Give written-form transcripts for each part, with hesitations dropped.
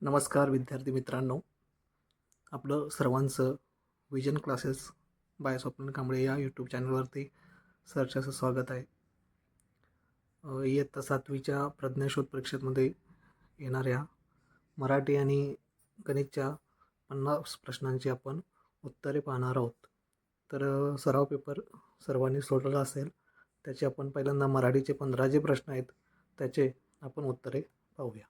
नमस्कार विद्यार्थी मित्रांनो, आपलं सर्वांचं vision classes bye Swapnil Kamble या यूट्यूब चॅनलवरती सहर्षाचं स्वागत आहे. इयत्ता 7वीच्या प्रज्ञाशोध परीक्षेमध्ये येणाऱ्या मराठी आणि गणितच्या 50 प्रश्नांची आपण उत्तरे पाहणार आहोत. तर सराव पेपर सर्वांनी सोडवला असेल. त्याचे आपण पहिल्यांदा मराठीचे 15 जे प्रश्न आहेत त्याचे आपण उत्तरे पाहूया.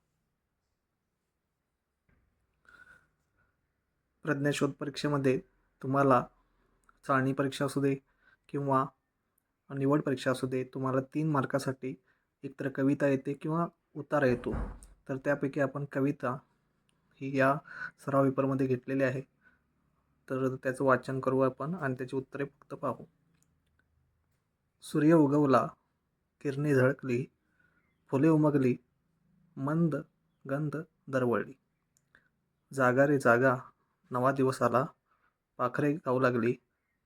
प्रज्ञाशोध परीक्षेमध्ये तुम्हाला चाळणी परीक्षा असू दे किंवा निवड परीक्षा असू दे, तुम्हाला 3 मार्कासाठी एकतर कविता येते किंवा उतारा येतो. तर त्यापैकी आपण कविता ही या सराव पेपरमध्ये घेतलेली आहे. तर त्याचं वाचन करू आपण आणि त्याची उत्तरे फक्त पाहू. सूर्य उगवला, किरणे झळकली, फुले उमगली, मंद गंध दरवळली. जागा रे जागा, नवा दिवस आला, पाखरे गाऊ लागली,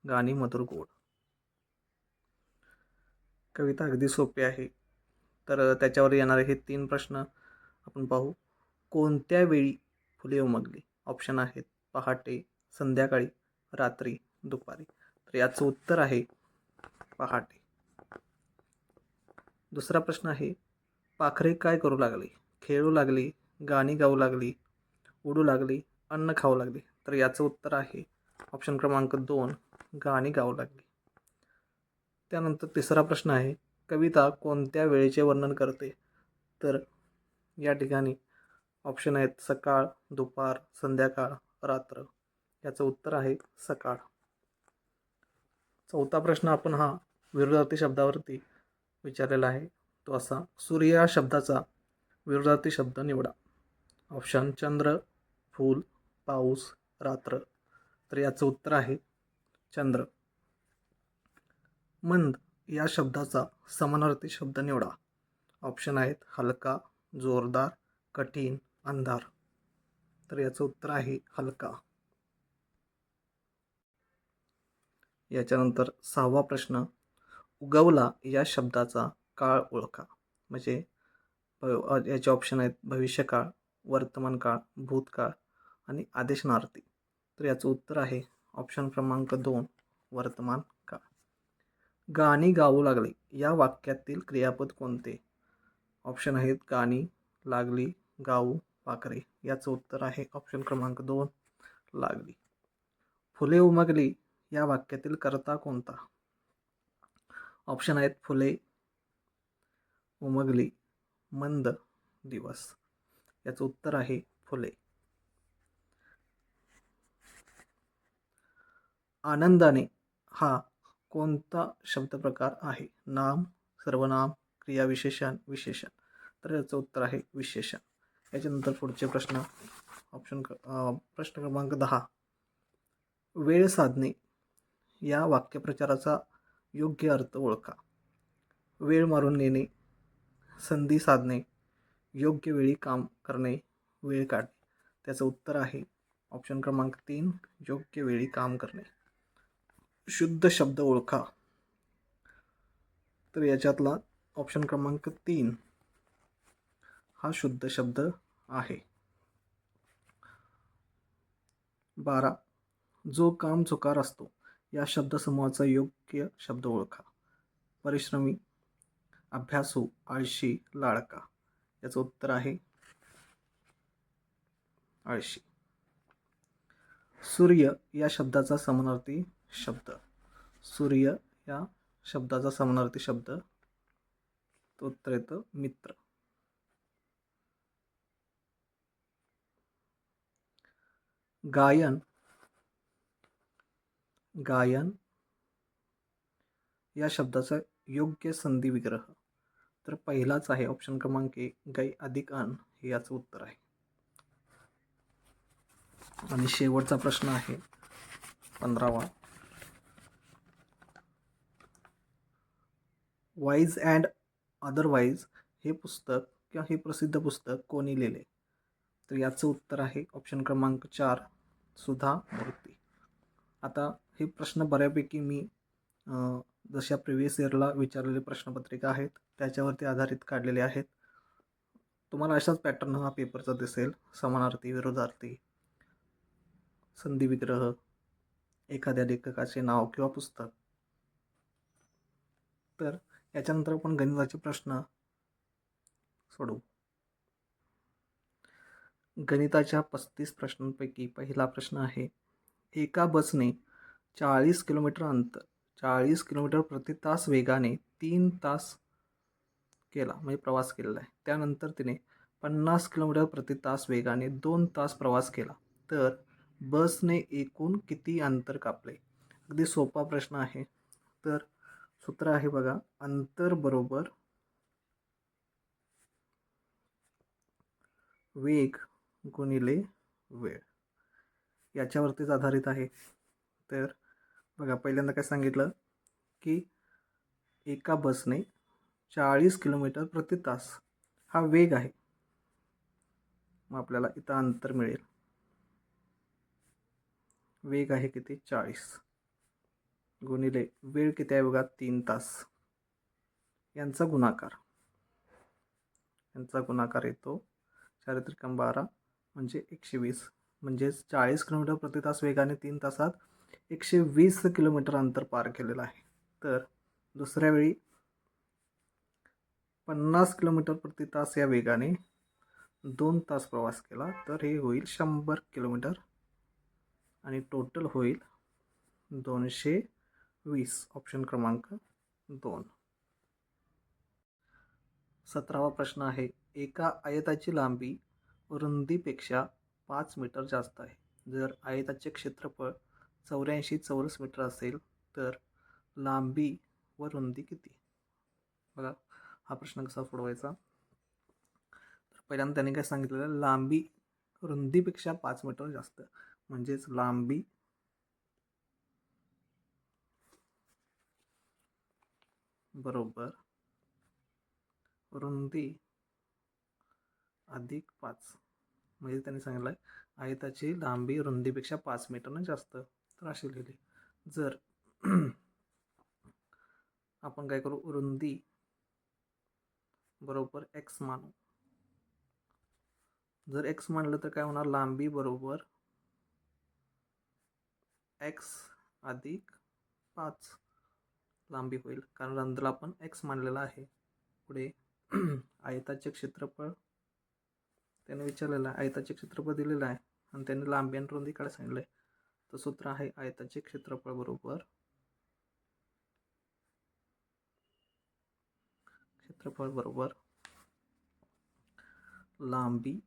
गाणी मधुर गोड. कविता अगदी सोपी आहे. तर त्याच्यावर येणारे हे 3 प्रश्न आपण पाहू. कोणत्या वेळी फुले उमगली? ऑप्शन आहेत पहाटे, संध्याकाळी, रात्री, दुपारी. तर याचं उत्तर आहे पहाटे. दुसरा प्रश्न आहे, पाखरे काय करू लागली? खेळू लागली, गाणी गाऊ लागली, उडू लागली, अन्न खाऊ लागली. तर याचं उत्तर आहे ऑप्शन क्रमांक 2, गाणी गाऊ लागली. त्यानंतर तिसरा प्रश्न आहे, कविता कोणत्या वेळेचे वर्णन करते? तर या ठिकाणी ऑप्शन आहेत सकाळ, दुपार, संध्याकाळ, रात्र. याचं उत्तर आहे सकाळ. चौथा प्रश्न आपण हा विरुद्धार्थी शब्दावरती विचारलेला आहे. तो असा, सूर्य या शब्दाचा विरुद्धार्थी शब्द निवडा. ऑप्शन चंद्र, फूल, पाऊस, रात्र. तर याचं उत्तर आहे चंद्र. मंद या शब्दाचा समानार्थी शब्द निवडा. ऑप्शन आहेत हलका, जोरदार, कठीण, अंधार. तर याचं उत्तर आहे हलका. याच्यानंतर 6वा प्रश्न, उगवला या शब्दाचा काळ ओळखा. म्हणजे याचे ऑप्शन आहेत भविष्यकाळ, वर्तमान काळ, भूतकाळ आणि आदेशनार्थी. तर याचं उत्तर आहे ऑप्शन क्रमांक 2, वर्तमान काळ. गाणी गाऊ लागली या वाक्यातील क्रियापद कोणते? ऑप्शन आहेत गाणी, लागली, गाऊ, पाखरे. याचं उत्तर आहे ऑप्शन क्रमांक 2, लागली. फुले उमगली या वाक्यातील कर्ता कोणता? ऑप्शन आहेत फुले, उमगली, मंद, दिवस. याचं उत्तर आहे फुले. आनंदाने हा कोणता शब्दप्रकार आहे? नाम, सर्वनाम, क्रियाविशेषण, विशेषण. तर याचं उत्तर आहे विशेषण. याच्यानंतर पुढचे प्रश्न प्रश्न क्रमांक 10, वेळ साधणे या वाक्यप्रचाराचा योग्य अर्थ ओळखा. वेळ मारून नेणे, संधी साधणे, योग्य वेळी काम करणे, वेळ काढणे. त्याचं उत्तर आहे ऑप्शन क्रमांक 3, योग्य वेळी काम करणे. शुद्ध शब्द ओळखा. तर याच्यातला ऑप्शन क्रमांक 3 हा शुद्ध शब्द आहे. 12, जो काम चुकार असतो या शब्दसमूहाचा योग्य शब्द ओळखा. परिश्रमी, अभ्यासू, आळशी, लाडका. याचं उत्तर आहे आळशी. सूर्य या शब्दाचा समानार्थी शब्द. सूर्य या शब्दाचा समानार्थी शब्द तो उत्तर येतं मित्र. गायन, गायन या शब्दाचा योग्य संधी विग्रह. तर पहिलाच आहे ऑप्शन क्रमांक 1, गाय अधिक अन. हे याचं उत्तर आहे. आणि शेवटचा प्रश्न आहे 15वा, वाईज अँड अदरवाईज हे पुस्तक किंवा हे प्रसिद्ध पुस्तक कोणी लिहिले? तर याचं उत्तर आहे ऑप्शन क्रमांक 4, सुधा मूर्ती. आता हे प्रश्न बऱ्यापैकी मी जशा प्रिव्हियस इयरला विचारलेले प्रश्नपत्रिका आहेत त्याच्यावरती आधारित काढलेले आहेत. तुम्हाला अशाच पॅटर्न हा पेपरचा दिसेल. समानार्थी, विरोधार्थी, संधी विग्रह, एखाद्या लेखकाचे नाव किंवा पुस्तक. तर याच्यानंतर आपण गणिताचे प्रश्न सोडवू. गणिताच्या 35 प्रश्नांपैकी पहिला प्रश्न आहे, एका बसने 40 किलोमीटर प्रति तास वेगाने 3 तास केला, म्हणजे प्रवास केलेला आहे. त्यानंतर तिने 50 किलोमीटर प्रति तास वेगाने 2 तास प्रवास केला, तर बसने एकूण किती अंतर कापले? अगदी सोपा प्रश्न आहे. तर सूत्र आहे बघा, अंतर बरोबर वेग गुणिले वेळ, याच्यावरतीच आधारित आहे. तर बघा, पहिल्यांदा काय सांगितलं की एका बसने 40 किलोमीटर प्रति तास हा वेग आहे. मग आपल्याला इथं अंतर मिळेल. वेग आहे किती? 40 गुणिले वेळ किती आहे बघा, 3 तास. यांचा गुणाकार येतो 4 त्रिकम 12 म्हणजे 120. म्हणजेच 40 किलोमीटर प्रति तास वेगाने 3 तासात 120 किलोमीटर अंतर पार केलेलं आहे. तर दुसऱ्या वेळी 50 किलोमीटर प्रति तास या वेगाने 2 तास प्रवास केला, तर हे होईल 100 किलोमीटर आणि टोटल होईल 220. ऑप्शन क्रमांक 2. 17वा प्रश्न आहे, एका आयताची लांबी रुंदीपेक्षा 5 मीटर जास्त आहे. जर आयताचे क्षेत्रफळ 84 चौरस मीटर असेल तर लांबी व रुंदी किती? बघा, हा प्रश्न कसा सोडवायचा. तर पहिल्यांदा त्याने काय सांगितलेलं, लांबी रुंदीपेक्षा 5 मीटर जास्त, म्हणजेच लांबी बरोबर रुंदी अधिक 5. म्हणजे त्यांनी सांगितलं आहे आयताची लांबी रुंदीपेक्षा 5 मीटरने जास्त. तर अशी लिहिली. जर आपण काय करू, रुंदी बरोबर x मानू. जर x मानलं तर काय होणार, लांबी बरोबर x अधिक 5 लांबी होईल, कारण रंध्राला आपण x मानलेला आहे. पुढे आयताचे क्षेत्रफळ त्याने विचारलेलं आहे, आयताचे क्षेत्रफळ दिलेलं आहे आणि त्यांनी लांबी आणि रुंदी काढायला सांगितलं आहे. तर सूत्र आहे आयताचे क्षेत्रफळ बरोबर लांबी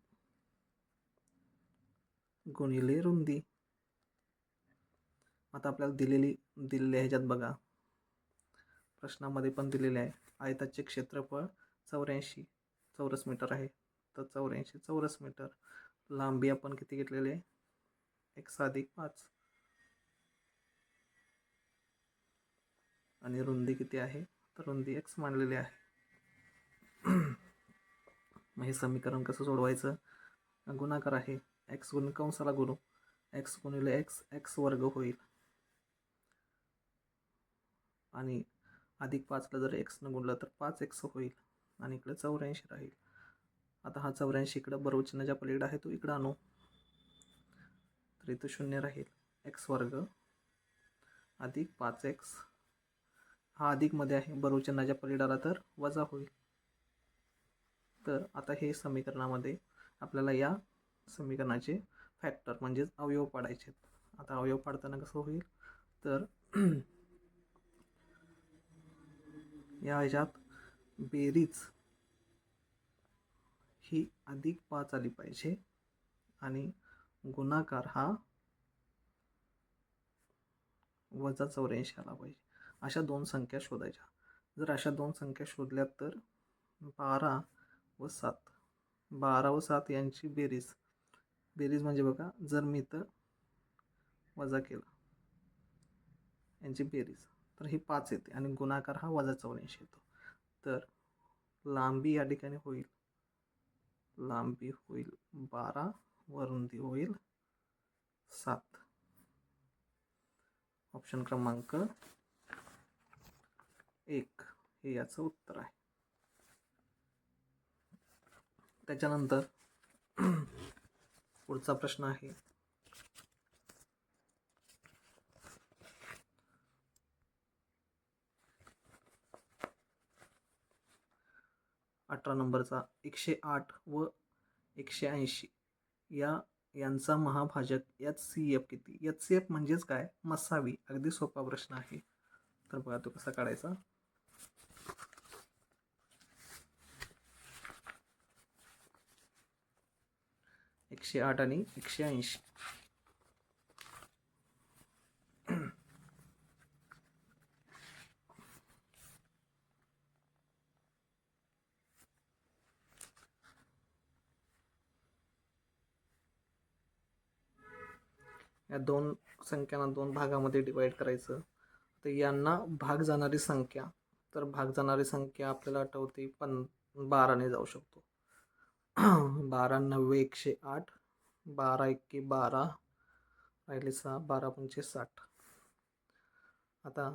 गुणिले रुंदी. आता आपल्याला दिलेले ह्याच्यात बघा, प्रश्नामध्ये पण दिलेले आहे आयताचे क्षेत्रफळ 84 चौरस मीटर आहे. तर 84 चौरस मीटर. लांबी आपण किती घेतलेली आहे, x अधिक 5 आणि रुंदी किती आहे, तर रुंदी x मानलेली आहे. मग हे समीकरण कसं सोडवायचं, गुणाकार आहे, x गुणिले कंसाला गुणू, x गुणिले x वर्ग होईल आणि अधिक 5ला जर x न गुणलं तर 5x होईल आणि इकडे 84 राहील. आता हा 84 इकडं बरोबर चिन्हाच्या पलीकडे आहे, तो इकडं आणू, तर इथं 0 राहील. x वर्ग अधिक 5x, हा अधिकमध्ये आहे, बरोबर चिन्हाच्या पलीकडे आला तर वजा होईल. तर आता हे समीकरणामध्ये आपल्याला या समीकरणाचे फॅक्टर म्हणजेच अवयव पाडायचे. आता अवयव पाडताना कसं होईल, तर या ह्याच्यात बेरीज ही अधिक 5 आली पाहिजे आणि गुणाकार हा वजा 84 आला पाहिजे. अशा दोन संख्या शोधायच्या. जर अशा दोन संख्या शोधल्या तर 12 व 7 यांची बेरीज म्हणजे बघा, जर मी इथं वजा केला यांची बेरीज तर ही 5 येते आणि गुणाकार हा वजा 84 येतो. तर लांबी या ठिकाणी होईल 12 व रुंदी होईल 7. ऑप्शन क्रमांक 1 हे याचं उत्तर आहे. त्याच्यानंतर पुढचा प्रश्न आहे 18 नंबरचा 108 व 180 यांचा महाभाजक HCF किती? HCF म्हणजेच काय? मसावी. अगदी सोपा प्रश्न आहे. तर बघा तो कसा काढायचा. एकशे 8 आणि 180. या दोन संख्यांना दोन भागामध्ये डिवाइड करायचं. तर यांना भाग जाणारी संख्या, तर भाग जाणारी संख्या आपल्याला आठवते 12ने जाऊ शकतो. 12 9 108, 12 1 12, राहिले 6, 12 5 60. आता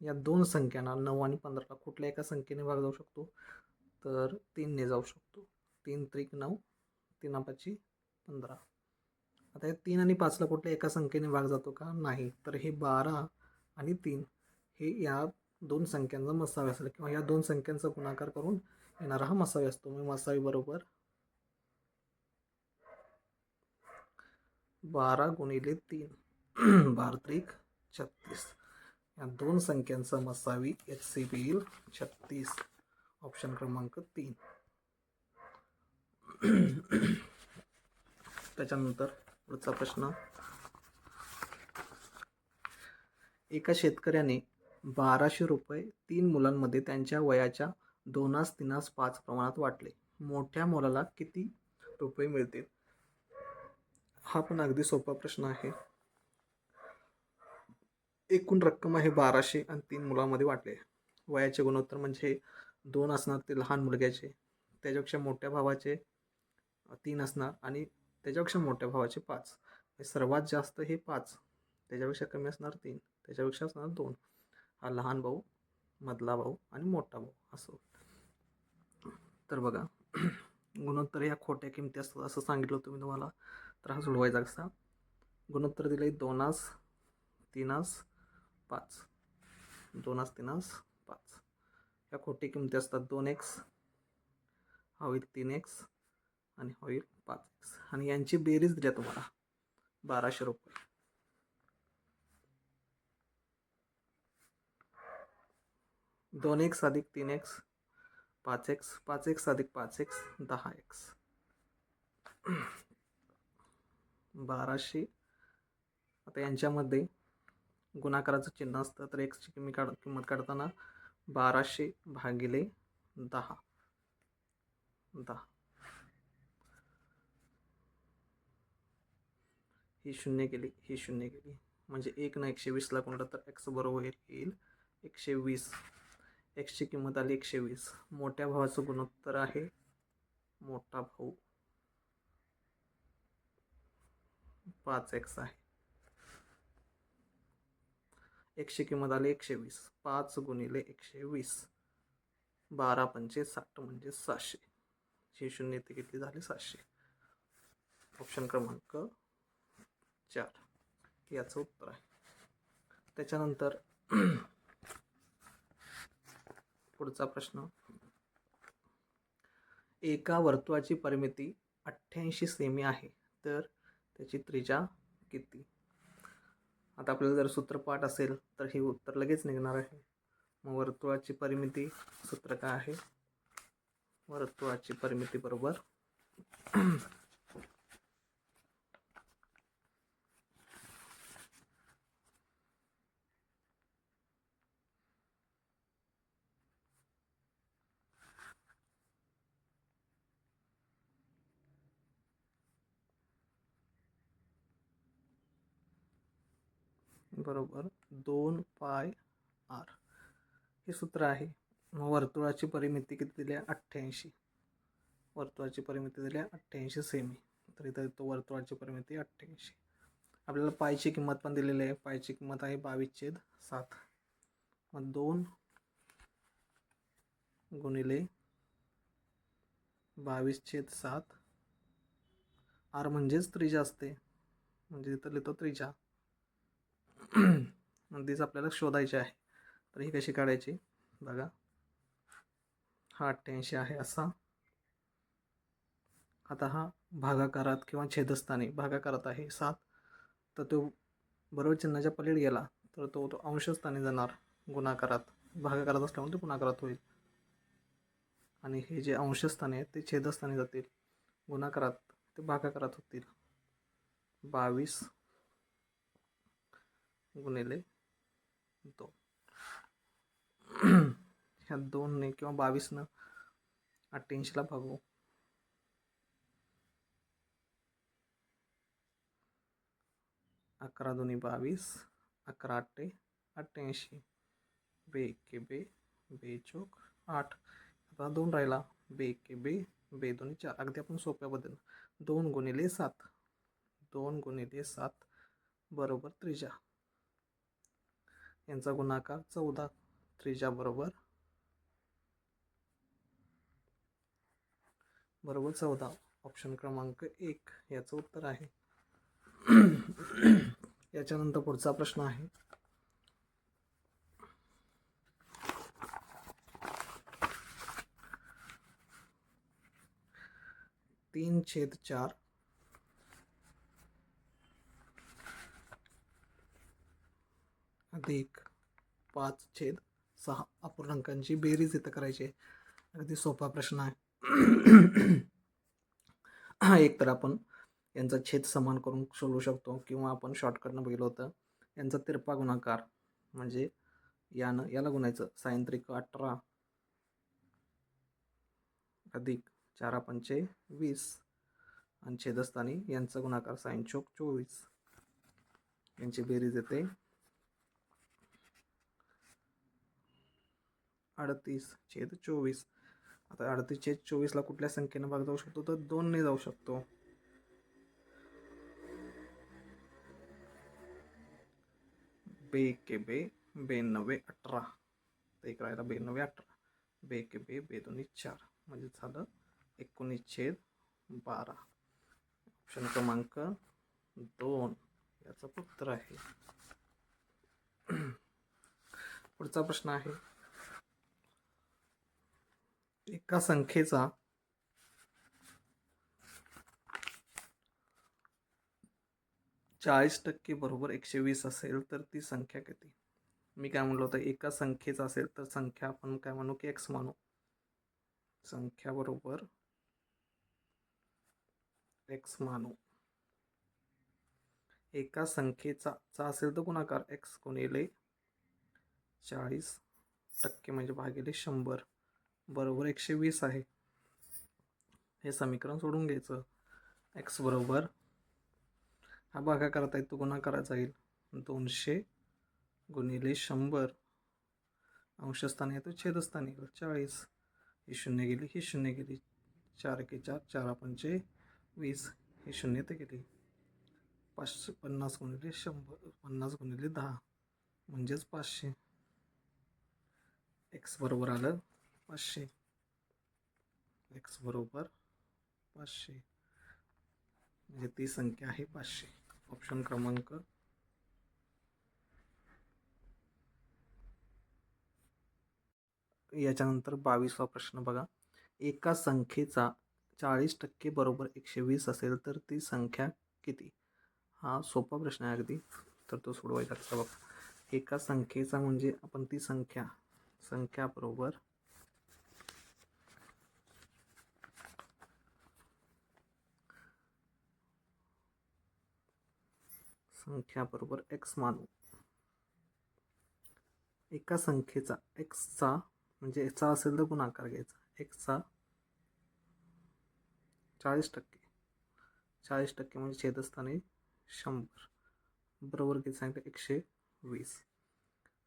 या दोन संख्यांना 9 आणि 15 कुठल्या एका संख्येने भाग जाऊ शकतो? तर 3ने जाऊ शकतो. 3 त्रिक 9, 3 5 15. आता या 3 आणि 5ला कुठल्या एका संख्येने भाग जातो का? नाही. तर हे 12 आणि 3 हे या दोन संख्यांचा मसावी असेल किंवा या दोन संख्यांचा गुणाकार करून येणारा हा मसावी असतो. मग मसावी बरोबर 12 गुणिले 3 12 त्रिक 36. या दोन संख्यांचा मसावी HCF येईल 36. ऑप्शन क्रमांक 3. त्याच्यानंतर पुढचा प्रश्न. एका शेतकऱ्याने 1200 रुपये 3 मुलांमध्ये त्यांच्या वयाच्या 2, 3, 5 प्रमाणात वाटले. मोठ्या मुलाला किती रुपये मिळतील? हा पण अगदी सोपा प्रश्न आहे. एकूण रक्कम आहे 1200 आणि 3 मुलांमध्ये वाटले. वयाचे गुणोत्तर म्हणजे 2 असणार ते लहान मुलग्याचे, त्याच्यापेक्षा मोठ्या भावाचे 3 असणार आणि त्याच्यापेक्षा मोठ्या भावाचे 5. सर्वात जास्त हे 5, त्याच्यापेक्षा कमी असणार 3, त्याच्यापेक्षा असणार 2. हा लहान भाऊ, मधला भाऊ आणि मोठा भाऊ असं. तर बघा गुणोत्तर ह्या खोट्या किमती असतात असं सांगितलं होतं मी तुम्हाला. तर हा सोडवायचा कसा? गुणोत्तर दिले 2 3 5, 2 3 5. ह्या खोटी किमती असतात. 2x हा होईल 3x आणि होईल 5x आणि यांची बेरीज दिली तुम्हाला 1200 रुपये. दोन एक्स अधिक 3x 5x, 5x अधिक 5x 10x. 1200. आता यांच्यामध्ये गुणाकाराचं चिन्ह असतं. तर एक्सची किंमत काढताना 1200 भागिले 10. ही शून्य गेली, ही शून्य गेली, म्हणजे 1 ना 120ला गुणलं तर x बरोबर येईल 120. एक्सची किंमत आली 120. मोठ्या भावाचं गुणोत्तर आहे मोठा भाऊ 5x आहे. एक्सची किंमत आली 120. 5 गुणिले 120, 12 पंचे 60 म्हणजे 700. ही शून्य इथे किती झाली? 700. ऑप्शन क्रमांक 4 याचं उत्तर आहे. त्याच्यानंतर पुढचा प्रश्न. एका वर्तुळाची परिमिती 88 सेमी आहे, तर त्याची त्रिज्या किती? आता आपल्याला जर सूत्रपाठ असेल तर हे उत्तर लगेच निघणार आहे. मग वर्तुळाची परिमिती सूत्र काय आहे? वर्तुळाची परिमिती बरोबर बरोबर 2 पाय r हे सूत्र आहे. वर्तुळाची परिमिती किती दिली? 88. वर्तुळाची परिमिती दिली 88 सेमी. तर इथं तो वर्तुळाची परिमिती 88. आपल्याला पायची किंमत पण दिलेली आहे. पायची किंमत आहे 22/7. मग 2 गुणिले 22/7. आर म्हणजेच त्रिज्या असते, म्हणजे इथं लिहितो त्रिज्या. तीच आपल्याला शोधायची आहे. तर ही कशी काढायची बघा. हा 88 आहे असा. आता हा भागाकारात किंवा छेदस्थानी भागाकारात आहे 7, तर तो बरोबर चिन्हाच्या पलीकडे गेला तर तो अंशस्थानी जाणार गुणाकारात. भागाकारात असल्यामुळे तो गुणाकारात होईल. आणि हे जे अंशस्थानी आहेत ते छेदस्थानी जातील, गुणाकारात ते भागाकारात होतील. 22 गुणिले 2. ह्या 2ने किंवा 22नं 88ला भागू. 11 दुनी 22, 11 आठे 88, बे एके बे, बे चौक 8. आता 2 राहिला, बे एके बे, बे दोन्ही 4. अगदी आपण सोप्या पद्धतीनं 2 गुणिले 7, 2 गुणिले 7 बरोबर त्रिज्या. यांचा गुणाकार 14, त्रिज्या बरोबर 14. ऑप्शन क्रमांक 1 याचं उत्तर आहे. याच्यानंतर पुढचा प्रश्न आहे. तीन छेद 4 अधिक 5/6 अपूर्णांकांची बेरीज इथं करायची आहे. अगदी सोपा प्रश्न आहे. एक तर आपण यांचा छेद समान करून सोडवू शकतो, किंवा आपण शॉर्टकटनं बघितलं होतं यांचा तिरपा गुणाकार, म्हणजे यानं याला गुणायचं. साइन त्रिक 18 अधिक 4 पंचे 20 आणि छेदस्थानी यांचा गुणाकार साइन चौक 24. यांची बेरीज येते 38/24. आता 38/24ला कुठल्या संख्येनं भाग जाऊ शकतो, तर 2ने जाऊ शकतो. बे एके बे, बे 9 18, तर एक राहिला बे 9 18, बे एके बे, बे दोन्ही 4, म्हणजे झालं 19/12. ऑप्शन क्रमांक 2 याचं उत्तर आहे. पुढचा प्रश्न आहे. एका संख्येचा 40% बरोबर 120 असेल तर ती संख्या किती? मी काय म्हणलो होतं, एका संख्येचा असेल तर संख्या आपण काय म्हणू की एक्स मानू. संख्या बरोबर एक्स मानू. एका संख्येचा असेल तर गुणाकार एक्स गुणिले 40% म्हणजे भागिले 100 बरोबर 120 आहे. हे समीकरण सोडून घ्यायचं. एक्स बरोबर हा भागाकारात आहे तो गुणाकाराचा येईल. 200 गुणिले 100 अंशस्थानी आहे तो छेदस्थानी येईल 40. ही शून्य गेली, ही शून्य गेली. 4 एके 4, 4 पंचे 20, ही शून्य ते गेली. 550 गुणिले 100, 50 गुणिले 10 म्हणजेच 500. एक्स बरोबर आलं 500. एक्स बरोबर 500 म्हणजे ती संख्या आहे 500. ऑप्शन क्रमांक याच्यानंतर 22वा प्रश्न बघा. एका संख्येचा 40% बरोबर 120 असेल तर ती संख्या किती? हा सोपा प्रश्न आहे अगदी, तर तो सोडवायचा कसा बघा. एका संख्येचा म्हणजे आपण ती संख्या बरोबर एक्स मानू. एका संख्येचा एक्सचा म्हणजे याचा असेल तर गुणाकार घ्यायचा. एक्सचा 40% म्हणजे छेदस्थानी 100 बरोबर किती सांगितलं 120.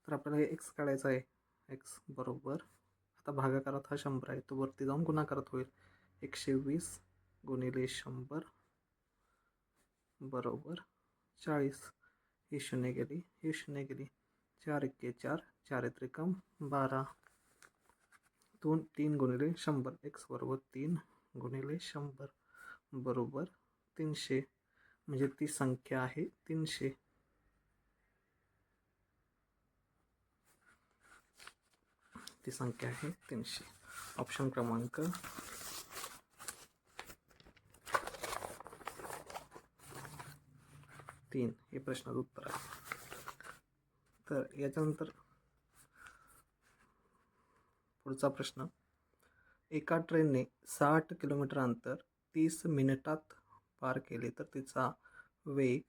तर आपल्याला हे एक्स काढायचा आहे. एक्स बरोबर आता भागाकारात हा 100 आहे, तो वरती जाऊन गुणाकारात होईल. 120 गुणिले 100 बरोबर 40. ही शून्य गेली, ही शून्य गेली. 4 एके 4, 4 त्रिकम 12. 3 गुणिले 100 एक्स बरोबर 3 गुणिले 100 बरोबर 300. म्हणजे ती संख्या आहे 300. ती संख्या आहे 300. ऑप्शन क्रमांक 3 हे प्रश्नाचं उत्तर आहे. तर याच्यानंतर पुढचा प्रश्न. एका ट्रेनने 60 किलोमीटर अंतर 30 मिनिटात पार केले तर तिचा वेग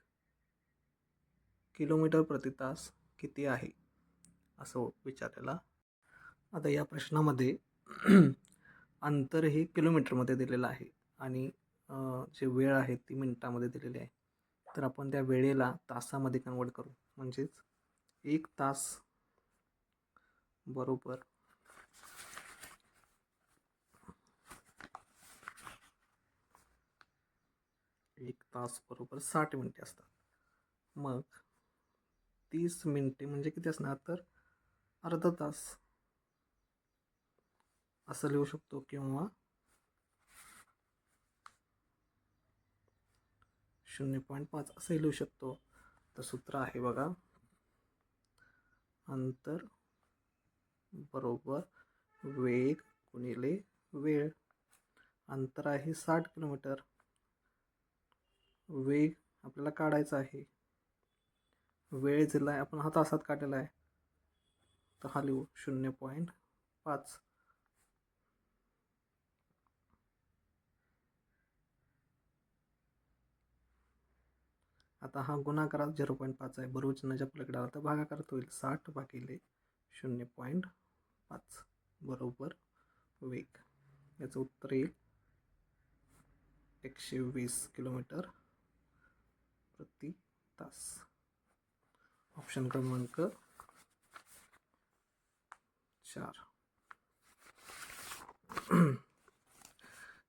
किलोमीटर प्रति तास किती आहे असं विचारलेला. आता या प्रश्नामध्ये अंतर हे किलोमीटरमध्ये दिलेलं आहे आणि जे वेळ आहे ती मिनिटामध्ये दिलेली आहे. तर आपण त्या वेळेला तासामध्ये कन्वर्ट करू. म्हणजेच 1 तास बरोबर 60 मिनिटे असतात. मग 30 मिनिटे म्हणजे किती असणार, तर अर्धा तास असं लिहू शकतो किंवा 0.5 असंही लिहू शकतो. तर सूत्र आहे बघा, अंतर बरोबर वेग गुणिले वेळ. अंतर आहे 60 किलोमीटर, वेग आपल्याला काढायचा आहे, वेळ दिला आहे आपण हा तासात काढलेला आहे तर हा लिहू 0.5. आता हा गुणाकारात 0.5 आहे, बरोबर चिन्हाच्या पलीकडे आला तर भागाकारात होईल. 60 भागिले 0.5 बरोबर वेग. याचं उत्तर येईल 120 किलोमीटर प्रति तास. ऑप्शन क्रमांक 4.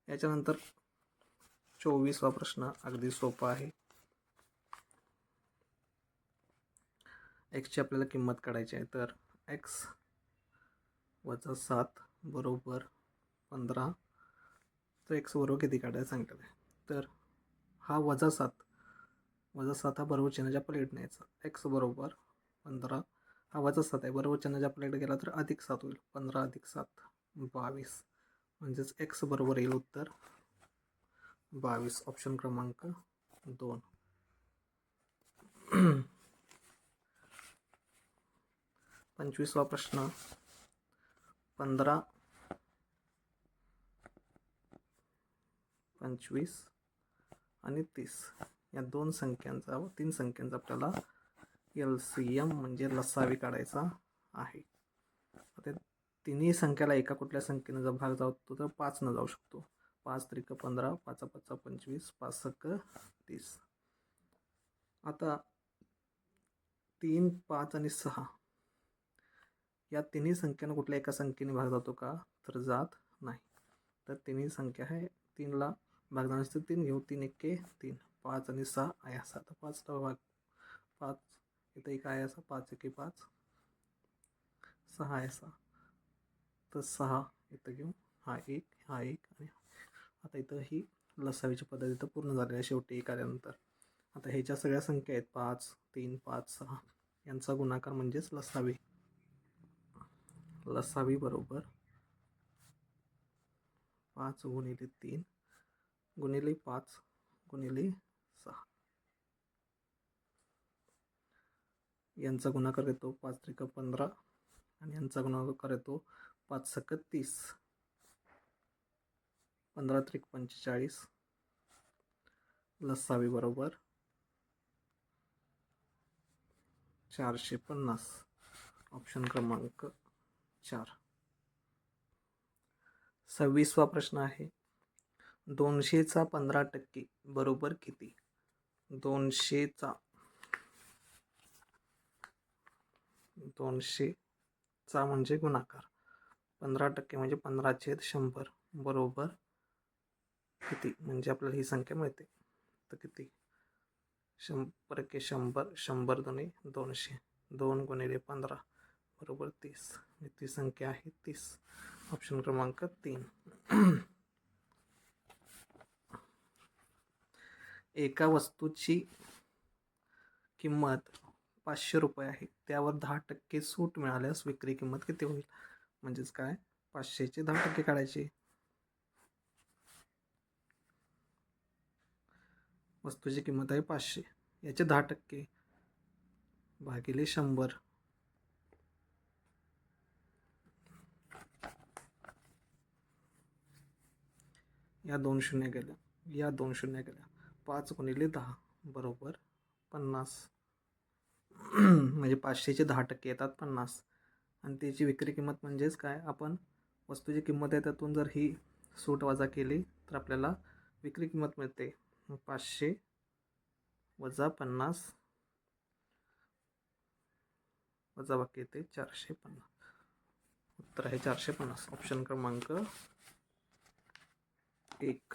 याच्यानंतर 24वा प्रश्न अगदी सोपा आहे. एक्सची आपल्याला किंमत काढायची आहे. तर x वजा 7 बरोबर 15. तर x बरोबर किती काढायचं सांगितलं आहे. तर हा वजा 7 हा बरोबर चिन्हाच्या पलीकडे न्यायचा. x बरोबर 15, हा वजा 7 आहे, बरोबर चिन्हाच्या पलीकडे गेला तर अधिक 7 होईल. 15 अधिक 7 22. म्हणजेच x बरोबर येईल उत्तर 22. ऑप्शन क्रमांक 2. 25वा प्रश्न. 15, 25 आणि 30 या 2 संख्यांचा व 3 संख्यांचा आपल्याला LCM म्हणजे लसावी काढायचा आहे. आता तिन्ही संख्याला एका कुठल्या संख्येनं जर भाग जातो तर 5 न जाऊ शकतो. 5 त्रिक 15, 5 5 25, 5 सक 30. आता 3, 5 आणि 6 या तिन्ही संख्यांना कुठल्या एका संख्येने भाग जातो का, तर जात नाही. तर तिन्ही संख्या आहे 3ला भाग जाण्यास 3 घेऊ. 3 1 3, 5 आणि 6 आहे असा. तर 5ला भाग 5 इथं एक आहे असा, 5 1 5, 6 आहे असा. तर 6 इथं घेऊ, हा 1 हा 1 आणि आता इथं ही लसावीची पद्धत इथं पूर्ण झालेली आहे शेवटी 1 आल्यानंतर. आता ह्याच्या सगळ्या संख्या आहेत 5 3 5 6 यांचा गुणाकार म्हणजेच लसावी. लसावी बरोबर 5 गुणिले 3 गुणिले 5 गुणिले 6 यांचा गुणाकार येतो 5 त्रिक 15 आणि यांचा गुणाकार येतो 5 सक 30, 15 त्रिक 45. लसावी बरोबर 450. ऑप्शन क्रमांक 4. 26वा प्रश्न आहे. 200चा 15% बरोबर किती? 200चा म्हणजे गुणाकार, 15% म्हणजे 15/100 बरोबर किती? म्हणजे आपल्याला ही संख्या मिळते. तर किती? 100 1 100, 100 दुणे 200, 2 गुणिले 15 बरोबर 30. ती संख्या आहे 30. ऑप्शन क्रमांक 3. एका वस्तूची किंमत 500 रुपये आहे, त्यावर 10% सूट मिळाल्यास विक्री किंमत किती होईल? म्हणजेच काय, 500चे 10% काढायचे. वस्तूची किंमत आहे 500, याचे 10% भागिले 100. या 2 शून्य गेल्या, या 2 शून्य गेल्या. 5 गुणिले 10 बरोबर 50. म्हणजे 500चे 10% येतात 50, आणि त्याची विक्री किंमत म्हणजेच काय, आपण वस्तूची किंमत आहे त्यातून जर ही सूट वजा केली तर आपल्याला विक्री किंमत मिळते. 500 वजा 50 वजा बाकी येते 450. उत्तर आहे 450. ऑप्शन क्रमांक 1.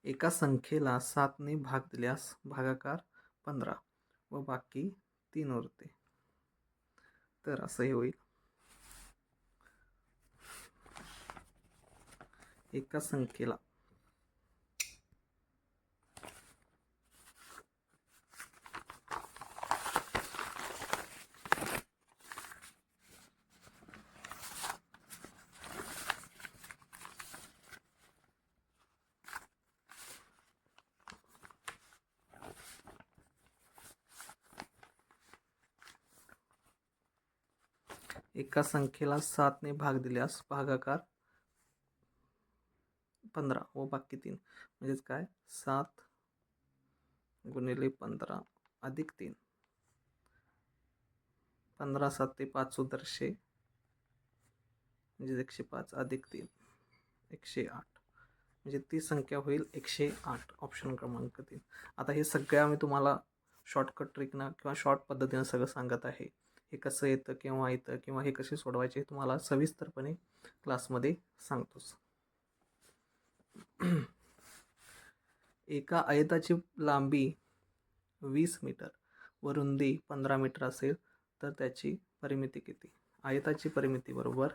एका संख्येला 7ने भाग दिल्यास भागाकार 15 व बाकी 3 उरते. तर असंही होईल. एका संख्येला एका संख्येला 7ने भाग दिल्यास भागाकार 15 व बाकी 3. म्हणजेच काय, 7 गुणिले 15 अधिक 3. 15 7 5 100, म्हणजे 105 अधिक 3 108. म्हणजे ती संख्या होईल 108. ऑप्शन क्रमांक 3. आता हे सगळं आम्ही तुम्हाला शॉर्टकट ट्रिकनं किंवा शॉर्ट पद्धतीनं सगळं सांगत आहे. हे कसं येतं, केव्हा येतं, किंवा हे कसे सोडवायचे तुम्हाला सविस्तरपणे क्लासमध्ये सांगतोच. एका आयताची लांबी 20 मीटर व रुंदी 15 मीटर असेल तर त्याची परिमिती किती? आयताची परिमिती बरोबर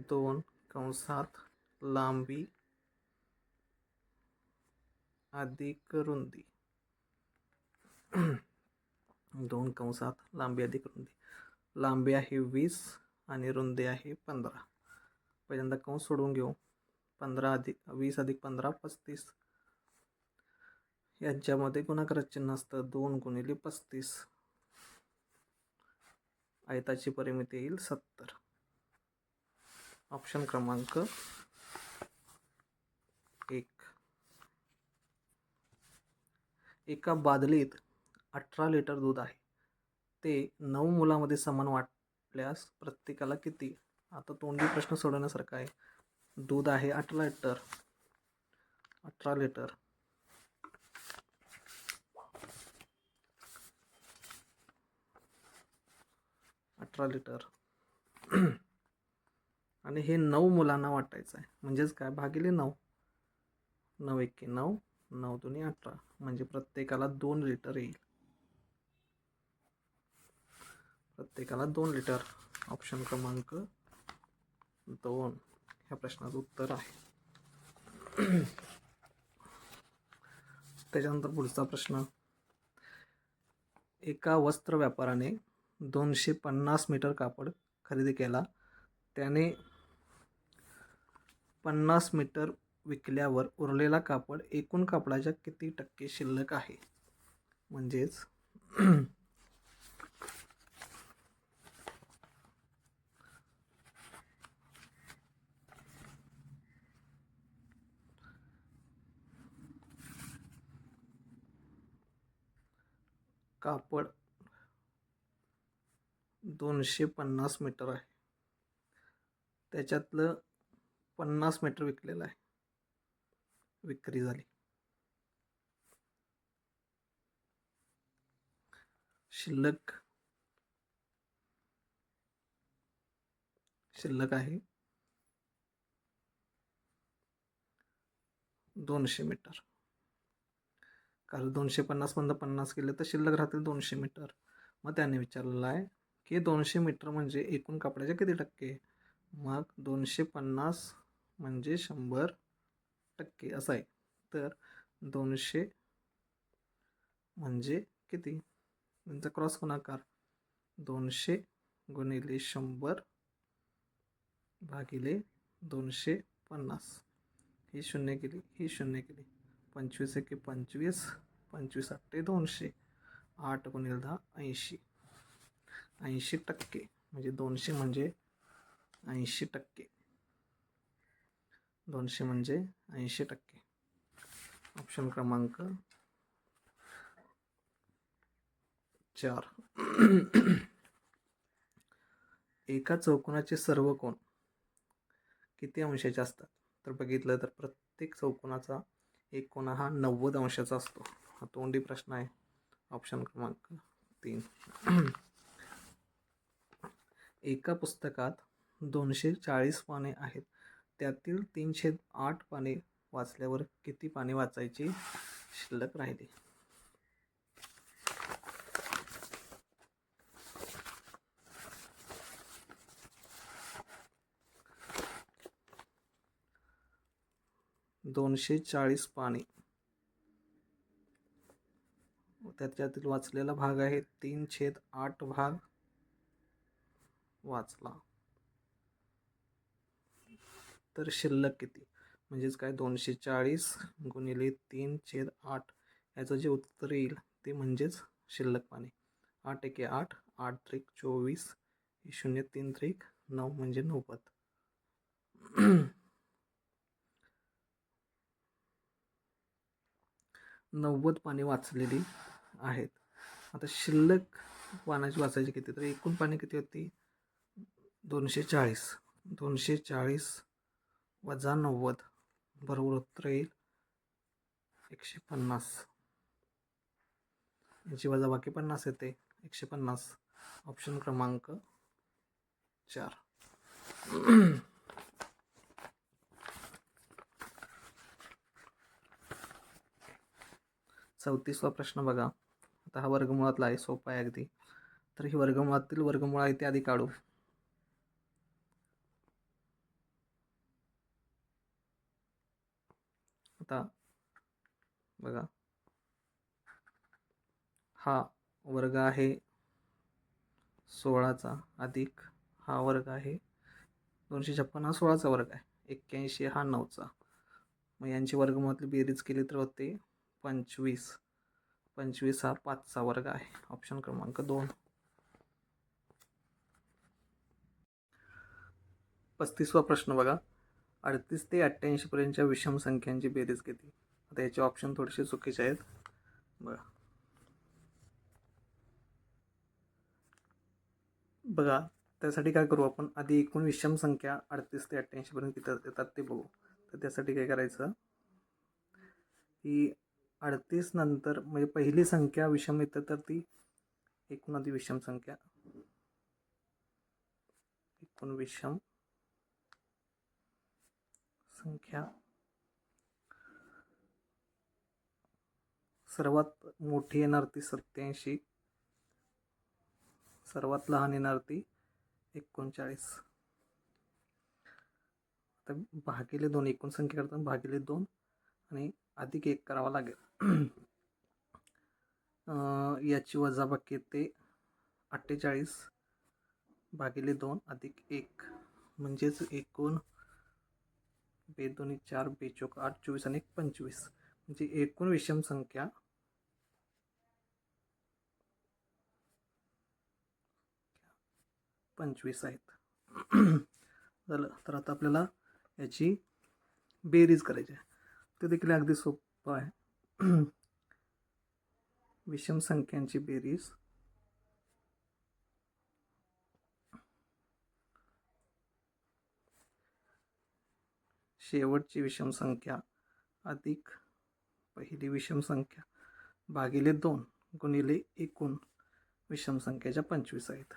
2 कंसात लांबी अधिक रुंदी 2 कंसात लांबी अधिक रुंदी. लांबी आहे 20 आणि रुंदी आहे 15. पहिल्यांदा कंस सोडून घेऊ. 15 अधिक 20 अधिक 15 35. यांच्यामध्ये गुणाकाराचे चिन्ह असतं. 2 गुणिले 35. आयताची परिमिती येईल 70. ऑप्शन क्रमांक 1. एका बादलीत 18 लिटर दूध आहे, ते 9 मुलांमध्ये समान वाटल्यास प्रत्येकाला किती? आता तोंडी प्रश्न सोडवण्यासारखा आहे. दूध आहे 18 लिटर. 18 लिटर 18 लिटर आणि हे 9 मुलांना वाटायचं आहे. म्हणजेच काय, भागिले 9. 9 1 9, 9 2 18, म्हणजे प्रत्येकाला 2 लिटर येईल. प्रत्येकाला 2 लिटर. ऑप्शन क्रमांक 2 ह्या प्रश्नाचं उत्तर आहे. त्याच्यानंतर पुढचा प्रश्न. एका वस्त्र व्यापाराने 250 मीटर कापड खरेदी केला. त्याने 50 मीटर विकल्यावर उरलेला कापड एकूण कापडाच्या किती टक्के शिल्लक आहे? म्हणजेच कापड 250 मीटर आहे, त्याच्यातलं 50 मीटर विकलेलं आहे, विक्री झाली. शिल्लक आहे 200 मीटर. कारण 250 मधनं 50 केले तर शिल्लक राहतील 200 मीटर. मग त्याने विचारलेलं आहे की 200 मीटर म्हणजे एकूण कापडाचे किती टक्के. मग 250 म्हणजे 100% असं आहे. तर 200 म्हणजे किती, त्यांचा क्रॉस गुणाकार 200 गुणिले 100 भागिले 250. ही शून्य केली, ही शून्य केली. 25 एके 25, 25 8 200, 8 गुणिले 10 80. 80% म्हणजे 200 म्हणजे 80%. 200 म्हणजे 80%. ऑप्शन क्रमांक 4. एका चौकोनाचे सर्व कोण किती अंशाचे असतात. तर बघितलं तर प्रत्येक चौकोनाचा एक कोना हा 90 अंशाचा असतो. हा तोंडी प्रश्न आहे. ऑप्शन क्रमांक 3. एका पुस्तकात 240 पाने आहेत. त्यातील 3/8 पाने वाचल्यावर किती पाने वाचायची शिल्लक राहिली. दोनशे 40 पाने, त्याच्यातील वाचलेला भाग आहे 3/8 भाग वाचला. तर शिल्लक किती, म्हणजेच काय 240 गुणिले 3/8 याचं जे उत्तर येईल ते म्हणजेच शिल्लक पाने. 8 एके 8, 8 त्रिक 24, 0 3 त्रिक 9 म्हणजे 90. 90 पाने वाचलेली आहेत. आता शिल्लक पानाची वाचायची किती, तर एकूण पाने किती होती 240. 240 वजा 90 बरोबर उत्तर येईल 150. याची वजा बाकी 50 येते 150. ऑप्शन क्रमांक 4. 34वा प्रश्न बघा. आता हा वर्गमुळातला आहे, सोपा आहे अगदी. तर ही वर्गमुळातील वर्गमुळ आहे ते आधी काढू. आता बघा, हा वर्ग आहे 16चा अधिक हा वर्ग आहे 256 हा 16चा वर्ग आहे. 81 हा 9चा. मग यांची वर्गमुळातली बेरीज केली तर होते 25. 25 हा 5चा वर्ग आहे. ऑप्शन क्रमांक 2. 35वा प्रश्न बघा. 38 ते 88 पर्यंतच्या विषम संख्यांची बेरीज किती. आता याचे ऑप्शन थोडेसे चुकीचे आहेत बघा. बघा त्यासाठी काय करू आपण, आधी एकूण विषम संख्या 38 ते 88 पर्यंत किती येतात ते बघू. तर त्यासाठी काय करायचं की 38 नंतर म्हणजे पहिली संख्या विषम येतं तर ती एकूण आधी विषम संख्या, एकूण विषम संख्या सर्वात मोठी येणार ती 87, सर्वात लहान येणार ती 39. आता भागिले 2, एकूण संख्या करताना भागिले 2 आणि अधिक 1 करावा लागेल. याची वजाबाकी येते 48 भागिले 2 अधिक 1 म्हणजेच एकूण 2 2 4 2 चौक 8 24 आणि 25 म्हणजे एकूण विषम संख्या 25 आहेत. झालं. तर आता आपल्याला याची बेरीज करायची आहे. ते देखील अगदी सोपं आहे. विषम संख्यांची बेरीज शेवटची विषम संख्या अधिक पहिली विषम संख्या भागिले 2 गुणिले एकूण विषम संख्याच्या 25 आहेत.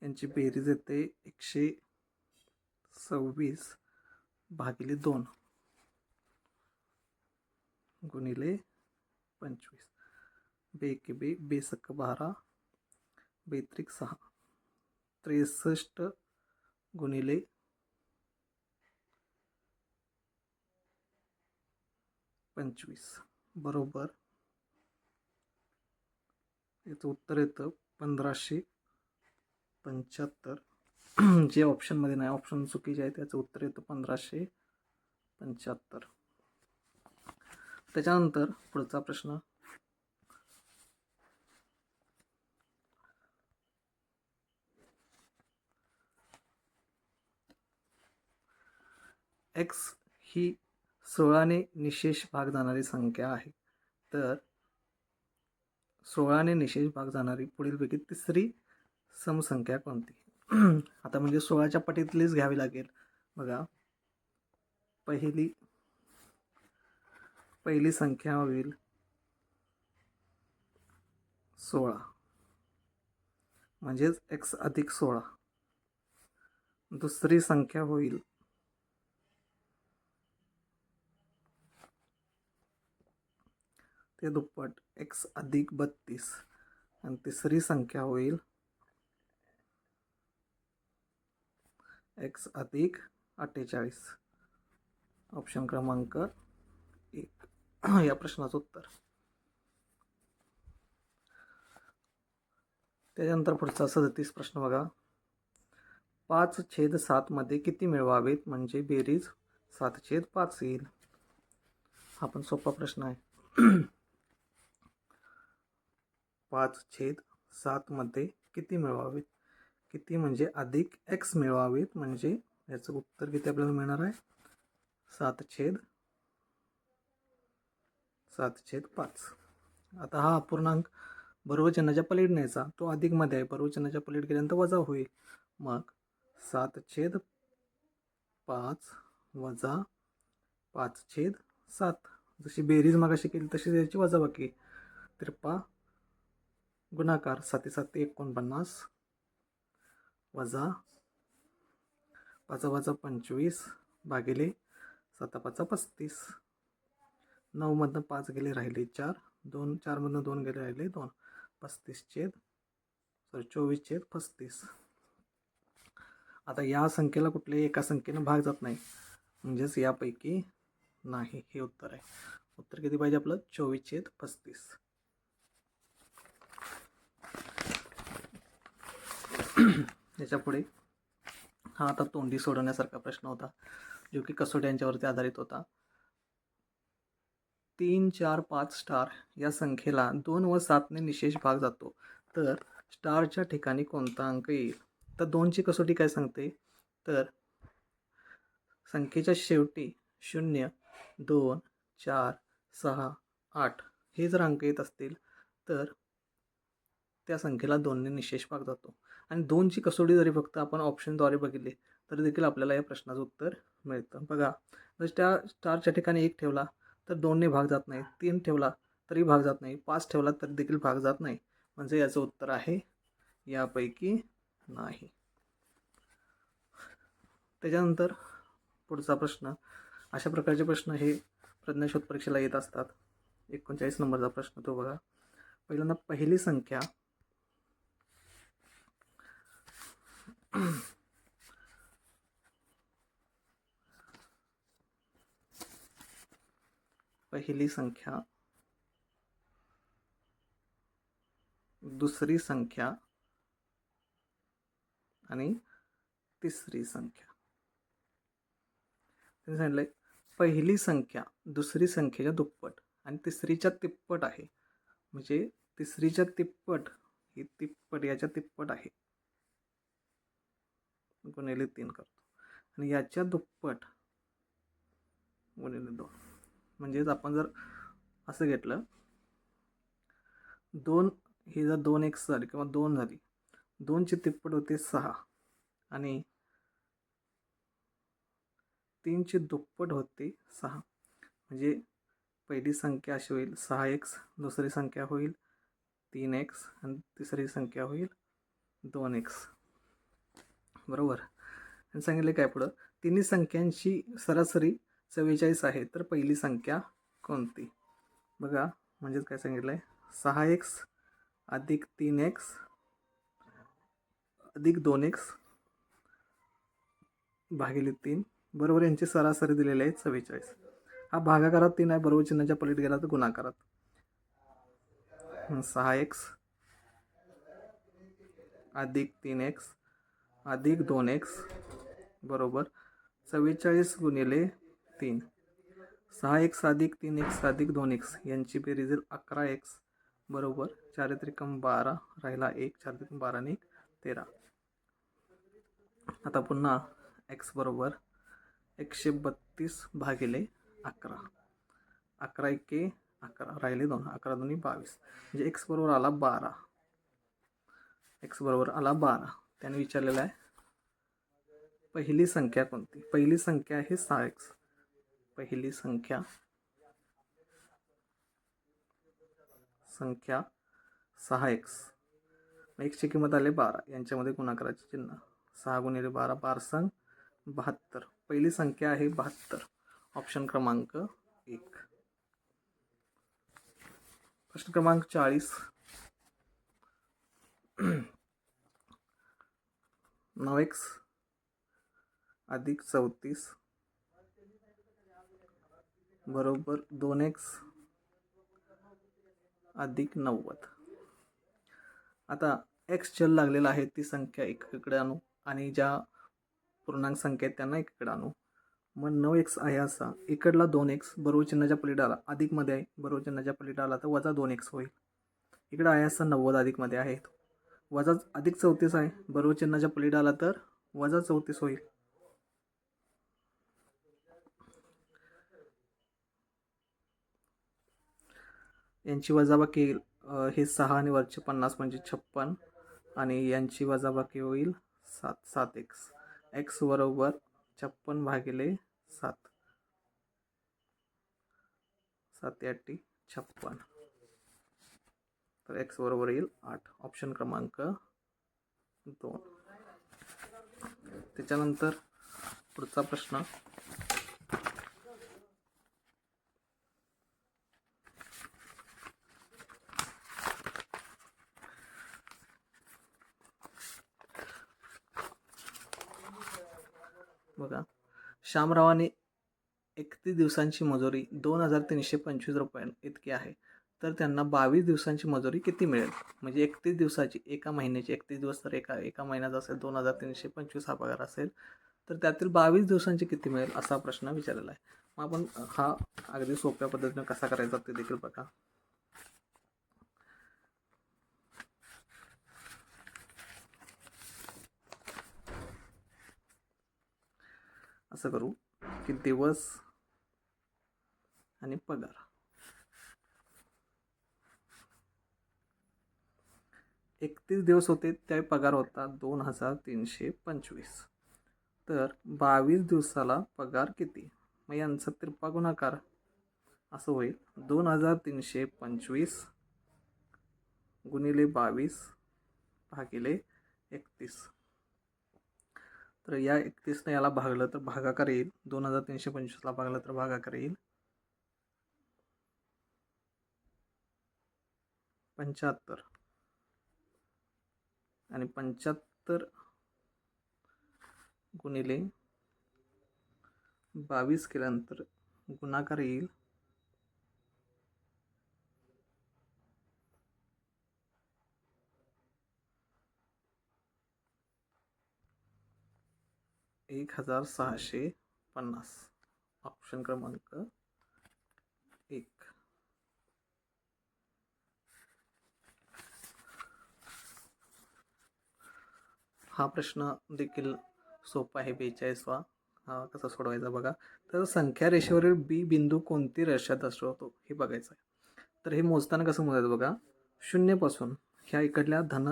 यांची बेरीज येते 126 भागिले 2 गुणिले 25. 2 के 2, 2 सक 12, बेत्रिक 6 63 गुणिले 25 बरोबर याचं उत्तर येतं 1575. जे ऑप्शनमध्ये नाही, ऑप्शन चुकीचे आहे, त्याचं उत्तर येतं 1575. त्याच्यानंतर पुढचा प्रश्न, एक्स ही 16ने निशेष भाग जाणारी संख्या आहे, तर 16ने निशेष भाग जाणारी पुढीलपैकी तिसरी समसंख्या कोणती? आता म्हणजे 16च्या पटीतलीच घ्यावी लागेल. बघा, पहिली संख्या होईल 16 म्हणजेच x अधिक 16. दुसरी संख्या होईल ते दुप्पट x अधिक 32 आणि तिसरी संख्या होईल x अधिक 48. ऑप्शन क्रमांक 1 या प्रश्नाचं उत्तर. त्याच्यानंतर पुढचा 37 प्रश्न बघा, 5/7 मध्ये किती मिळवावेत म्हणजे बेरीज 7/5 येईल? हा पण सोपा प्रश्न आहे. 5/7 मध्ये किती मिळवावेत, किती म्हणजे अधिक x मिळवावेत म्हणजे याचं उत्तर किती आपल्याला मिळणार आहे? 7/5. आता हा अपूर्णांक बरोबर चिन्हाच्या पलीकडे न्यायचा, तो अधिकमध्ये आहे, बरोबर चिन्हाच्या पलीकडे गेल्यानंतर वजा होईल. मग 7/5 वजा 5/7. जशी बेरीज मागाशी केली तशी याची वजाबाकी. 53 गुणाकार 7 7 49 वजा 5 25 भागिले 7 5 35. 9 मधनं 5 गेले राहिले 4, 4 मधनं 2 गेले राहिले 2. 24/35. आता या संख्येला कुठल्याही एका संख्येनं भाग जात नाही, म्हणजेच यापैकी नाही, हे उत्तर आहे. उत्तर किती पाहिजे आपलं? 24/35. याच्या पुढे हा आता तोंडी सोडवण्यासारखा प्रश्न होता, जो की कसोटी यांच्यावरती आधारित होता. 3 4 5 स्टार या संख्येला 2 व 7ने निशेष भाग जातो, तर स्टारच्या ठिकाणी कोणता अंक येईल? तर 2ची कसोटी काय सांगते, तर संख्येच्या शेवटी 0 2 4 6 8 हे जर अंक येत असतील तर त्या संख्येला 2ने निशेष भाग जातो. आणि 2ची कसोटी जरी फक्त आपण ऑप्शनद्वारे बघितली तरी देखील आपल्याला या प्रश्नाचं उत्तर मिळतं. बघा, जर त्या स्टारच्या ठिकाणी 1 ठेवला तर 2ने भाग जात नाही, 3 ठेवला तरी भाग जात नाही, 5 ठेवला तरी देखील भाग जात नाही, म्हणजे याचं उत्तर आहे यापैकी नाही. त्याच्यानंतर पुढचा प्रश्न, अशा प्रकारचे प्रश्न हे प्रज्ञाशोध परीक्षेला येत असतात. 39 नंबरचा प्रश्न तो बघा. पहिल्यांदा पहिली संख्या दुसरी संख्या आणि तिसरी संख्या. त्यांनी सांगितलंय पहिली संख्या दुसरी संख्येच्या दुप्पट आणि तिसरीच्या तिप्पट आहे, म्हणजे तिसरीच्या तिप्पट ही तिप्पट याच्या तिप्पट आहे, गुणिले 3 करतो, आणि याच्या दुप्पट गुणिले 2. म्हणजेच आपण जर असं घेतलं, 2 ही जर 2x झाली किंवा 2 झाली, 2ची तिप्पट होते 6 आणि 3ची दुप्पट होते 6, म्हणजे पहिली संख्या अशी होईल 6x, दुसरी संख्या होईल 3x आणि तिसरी संख्या होईल 2x. बरोबर. आणि सांगितले काय पुढं, तिन्ही संख्यांची सरासरी 44 आहे, तर पहिली संख्या कोणती? बघा, म्हणजेच काय सांगितलं आहे, 6x अधिक 3x अधिक 2x भागिले 3 बरोबर यांची सरासरी दिलेली आहे 44. हा भागाकारात 3 आहे, बरोबर चिन्हाच्या पलीकडे गेला तर गुणाकारात 6x अधिक 3x अधिक 2x बरोबर 44 गुणिले 3. 6x अधिक 3x अधिक 2x यांची बेरीज 11x बरोबर 4 त्रिकम 12 राहिला 1 4 त्रिकम 12 आणि 13. आता पुन्हा x बरोबर 132 भागिले 11. 11 एके 11 राहिले 2 11 दोन्ही 22 म्हणजे x बरोबर आला 12. x बरोबर आला 12. त्याने विचारलेलं आहे पहिली संख्या कोणती. पहिली संख्या आहे 6x. पहिली संख्या 6x. x ची किंमत आली 12. यांच्यामध्ये गुणाकाराचे चिन्ह 6 गुणिले 12 12 72. पहिली संख्या आहे 72. ऑप्शन क्रमांक 1. प्रश्न क्रमांक 40. 9x अधिक 34 बरोबर 2x अधिक 90. आता x चल लागलेला आहे ती संख्या एकीकडे आणू आणि ज्या पूर्णांक संख्या आहेत त्यांना एकीकडे आणू. मग 9x आहे असा इकडला 2x बरोबर चिन्हाच्या पलीकडे आला अधिकमध्ये आहे, बरोबर चिन्हाच्या पलीकडे आला तर वजा 2x होईल. इकडे आहे असा 90 अधिकमध्ये आहे, वजा अधिक 34 आहे, बरोबर चिन्हाच्या पलीकडे आला तर वजा 34 होईल. यांची वजाबाकी येईल हे 6 आणि वरचे 50 म्हणजे 56 आणि यांची वजाबाकी होईल 7x. x बरोबर 56 भागिले 7 7 8 56 तर x बरोबर येईल 8. ऑप्शन क्रमांक 2. त्याच्यानंतर पुढचा प्रश्न बघा. श्यामरावाने 31 दिवसांची मजुरी 2325 रुपये इतकी आहे, तर त्यांना 22 दिवसांची मजुरी किती मिळेल. म्हणजे 31 दिवसाची, एका महिन्याची 31 दिवस तर एका महिन्याचा असेल 2325 हा पगार असेल, तर त्यातील 22 दिवसांची किती मिळेल असा प्रश्न विचारलेला आहे. मग आपण हा अगदी सोप्या पद्धतीने कसा करायचा ते देखील बघा. असं करू की दिवस आणि पगार. 31 दिवस होते त्यावेळी पगार होता 2325. तर 22 दिवसाला पगार किती. मग यांचा तिरपा गुणाकार असं होईल 2325 गुणिले 22 भागिले 31. तर या 31ने याला भागलं तर भागाकार येईल. 2325ला भागलं तर भागाकार येईल 75 आणि 75 गुणिले 22 केल्यानंतर गुणाकार येईल 1650. ऑप्शन क्रमांक 1. हा प्रश्न देखील सोपा आहे. 42वा. हा कसा सोडवायचा बघा. तर संख्या रेषेवरील बी बिंदू कोणती रेषा दर्शवतो हे बघायचं आहे. तर हे मोजताना कसं मोजायचं बघा. 0 पासून ह्या इकडल्या धन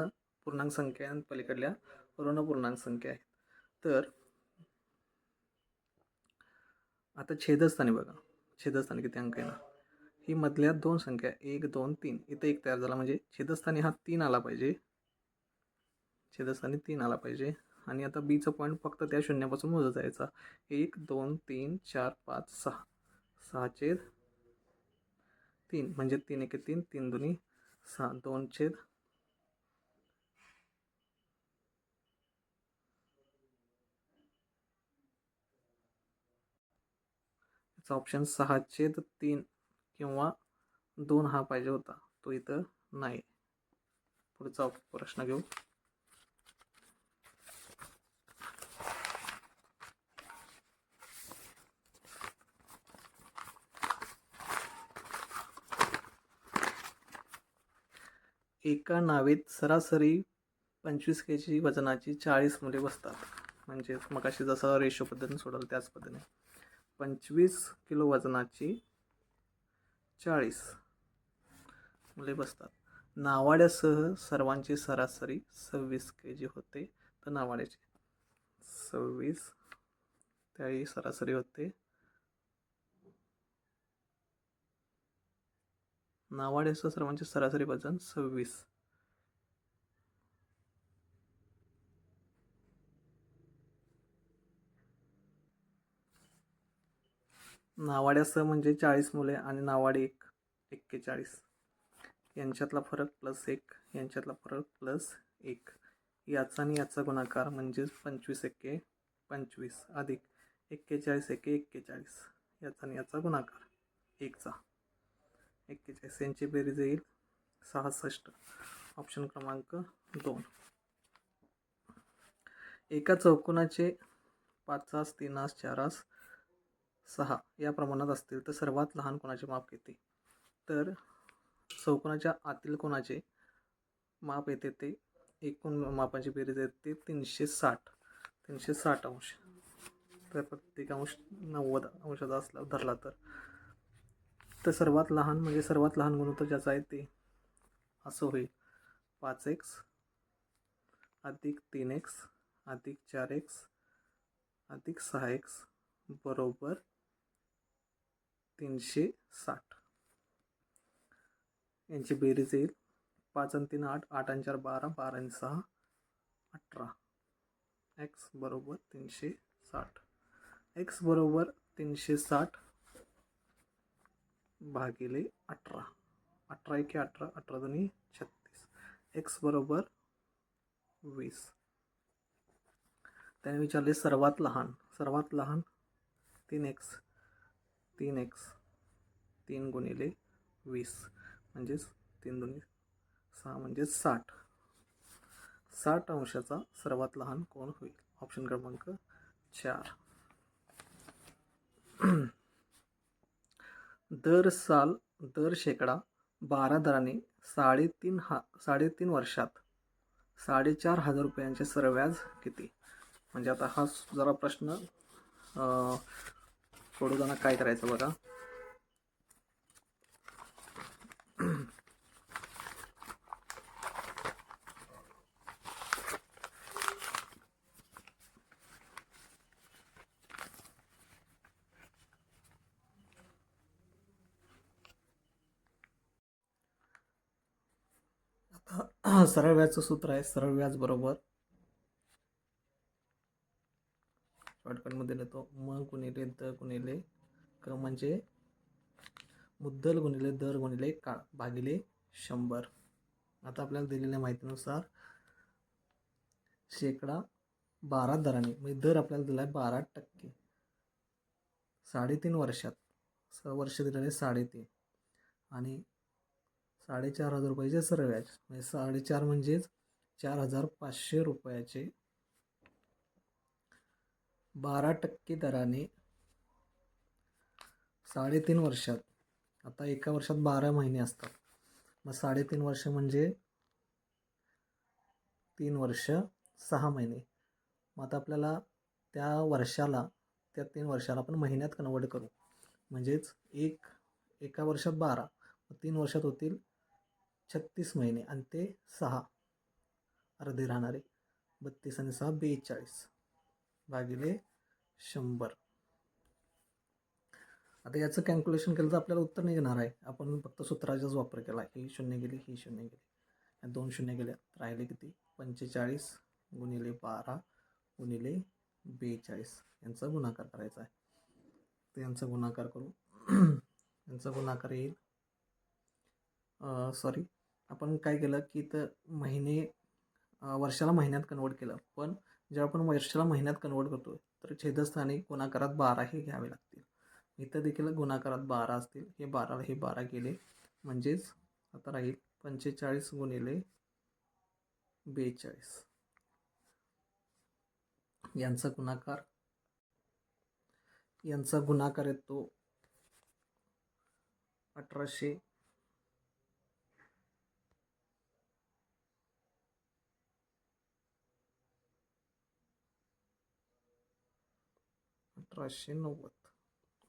पूर्णांक संख्या आणि पलीकडल्या ऋण पूर्णांक संख्या आहेत. तर आता छेदस्थानी बघा. छेदस्थानी किती अंक आहे ना. ही मधल्या दोन संख्या 1 2 3 इथं 1 तयार झाला म्हणजे छेदस्थानी हा 3 आला पाहिजे. छेदस्थानी 3 आला पाहिजे. आणि आता बीचा पॉईंट फक्त त्या शून्यापासून मोजत जायचा. 1 2 3 4 5 6 6 3 म्हणजे 3 1 3 3 2 6 2 छेद ऑप्शन 6/3 किंवा 2 हा पाहिजे होता, तो इथं नाही. पुढचा प्रश्न घेऊ. एका नावेत सरासरी 25 kg वजनाची 40 मुले बसतात. म्हणजे मगाशी जसं रेशो पद्धतीने सोडवलं त्याच पद्धतीने 25 किलो वजनाची 40 मुले बसतात. नावाड्यासह सर्वांची सरासरी 26 kg होते. तर नावाड्याची 26 त्याही सरासरी होते. नावाड्यासह सर्वांचे सरासरी वजन 26. नावाड्यासह म्हणजे 40 मुले आणि नावाडे 41 यांच्यातला फरक +1, यांच्यातला फरक +1. याचा आणि याचा गुणाकार म्हणजेच 25 एक्के 25 अधिक 41 एक्के 41. याचा आणि याचा गुणाकार 1चा 41 यांची बेरीज येईल 66. ऑप्शन क्रमांक 2. एका चौकोनाचे 5 3 4 6 या प्रमाणात असतील तर सर्वात लहान कोणाचे माप किती? तर चौकोनाच्या आतील कोणाचे माप येते ते एकूण मापाची बेरीज येते 360 अंश. तर प्रत्येक अंश 90 अंशाचा असला धरला तर सर्वात लहान म्हणजे सर्वात लहान गुणोत्तर ज्याचा आहे ते असं होईल 5x अधिक 3x अधिक 4x अधिक 6x बरोबर 360. यांची बेरीज येईल 5 आणि 3 8, 8 आणि 4 12, 12 आणि 6 18. x बरोबर 360. x बरोबर 360 भागिले 18. 18 एके 18, 18 दोन्ही 36. x बरोबर 20. त्याने विचारले सर्वात लहान 3x 3 गुणिले 20 म्हणजेच 3 दोन्ही 6 म्हणजे 60 अंशाचा सर्वात लहान कोण होईल? ऑप्शन क्रमांक 4. दर शेकडा 12 दराने 3.5 वर्षात 4,500 रुपयांचे सरव्याज किती? म्हणजे आता हा जरा प्रश्न सोडवताना काय करायचं बघा. आता सरळ व्याजचं सूत्र आहे. सरळ व्याज बरोबर शॉर्टकटमध्ये लिहितो म गुणिले द गुणिले क म्हणजे मुद्दल गुणिले दर गुणिले काळ भागिले 100. आता आपल्याला दिलेल्या माहितीनुसार शेकडा 12 दराने म्हणजे दर आपल्याला दिला आहे 12%. 3.5 वर्षात वर्ष दिलेले 3.5 आणि 4,500 रुपयाचे सरळ व्याज म्हणजे 4.5 म्हणजेच 4,500 रुपयाचे 12% दराने 3.5 वर्षात. आता एका वर्षात 12 महिने असतात. मग 3.5 वर्ष म्हणजे 3 वर्ष 6 महिने. मग आता आपल्याला त्या 3 वर्षाला आपण महिन्यात कन्वर्ट करू. म्हणजेच एका वर्षात 12 3 वर्षात होतील 36 महिने आणि ते 6 अर्धे राहणारे 32 आणि 6 42 भागिले 100. आता याचं कॅल्क्युलेशन केलं तर आपल्याला उत्तर निघणार आहे. आपण फक्त सूत्राचाच वापर केला. ही 0 गेली, ही 0 गेली, 2 0 गेल्या, राहिले किती 45 गुणिले 12 गुणिले 42 यांचा गुणाकार करायचा आहे. तर यांचा गुणाकार करू. यांचा गुणाकार येईल आपण काय केलं की तर वर्षाला महिन्यात कन्वर्ट केलं. पण जेव्हा आपण वर्षाला महिन्यात कन्वर्ट करतो तर छेदस्थानी गुणाकारात 12 हे घ्यावे लागतील. इथं देखील गुणाकारात 12 असतील. हे 12 हे 12 गेले, म्हणजेच आता राहील 45 गुणिले 42. यांचा गुणाकार येतो 1800. 1890.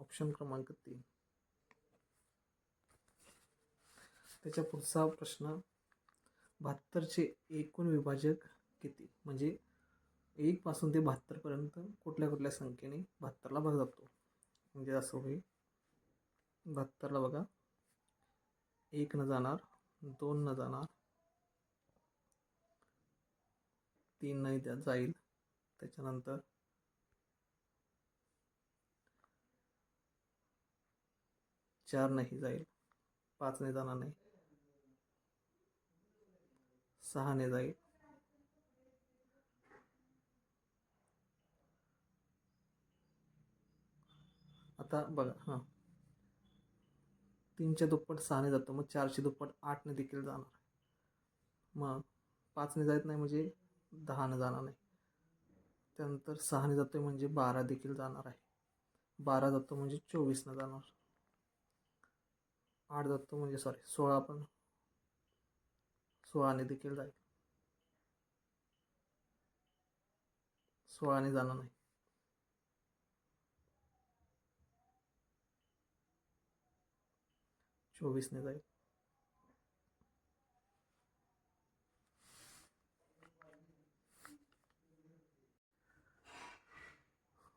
ऑप्शन क्रमांक 3. त्याच्या पुढचा प्रश्न, 72चे एकूण विभाजक किती? म्हणजे 1 पासून ते 72 पर्यंत कुठल्या कुठल्या संख्येने 72ला भाग जातो? म्हणजे असं होईल, 72ला बघा 1 न जाणार, 2 न जाणार, 3 नाही जाईल, त्याच्यानंतर 4 नाही जाईल, 5 ने जाणार नाही, 6 ने जाईल, आता बघा 3च्या दुप्पट 6 ने जातो, मग 4ची दुप्पट 8 ने देखील जाणार, मग 5 ने जात नाही म्हणजे 10 ने जाणार नाही, त्यानंतर 6 ने जातोय म्हणजे 12 देखील जाणार आहे, 12 जातो म्हणजे 24 ने जाणार, 8 जातो म्हणजे 16 पण 16 ने देखील जाईल, 16 ने जाणार नाही, 24 ने जाईल.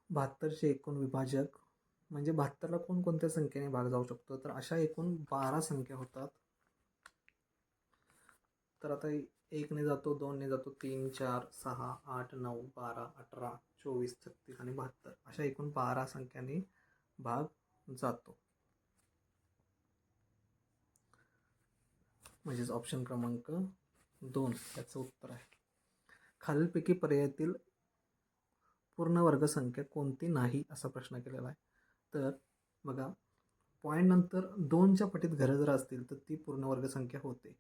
बहात्तरचे एकूण विभाजक म्हणजे 72ला कोणकोणत्या संख्येने भाग जाऊ शकतो? तर अशा एकूण 12 संख्या होतात. तर आता 1 ने जातो, 2 ने जातो, 3, 4, 6, 8, 9, 12, 18, 24, 36 आणि 72 अशा एकूण 12 संख्यांनी भाग जातो. म्हणजेच ऑप्शन क्रमांक 2 याचं उत्तर आहे. खालीलपैकी पर्यायातील पूर्ण वर्गसंख्या कोणती नाही असा प्रश्न केलेला आहे. तर बघा, पॉईंट नंतर 2च्या पटीत घरं जर असतील तर ती पूर्ण वर्गसंख्या होते.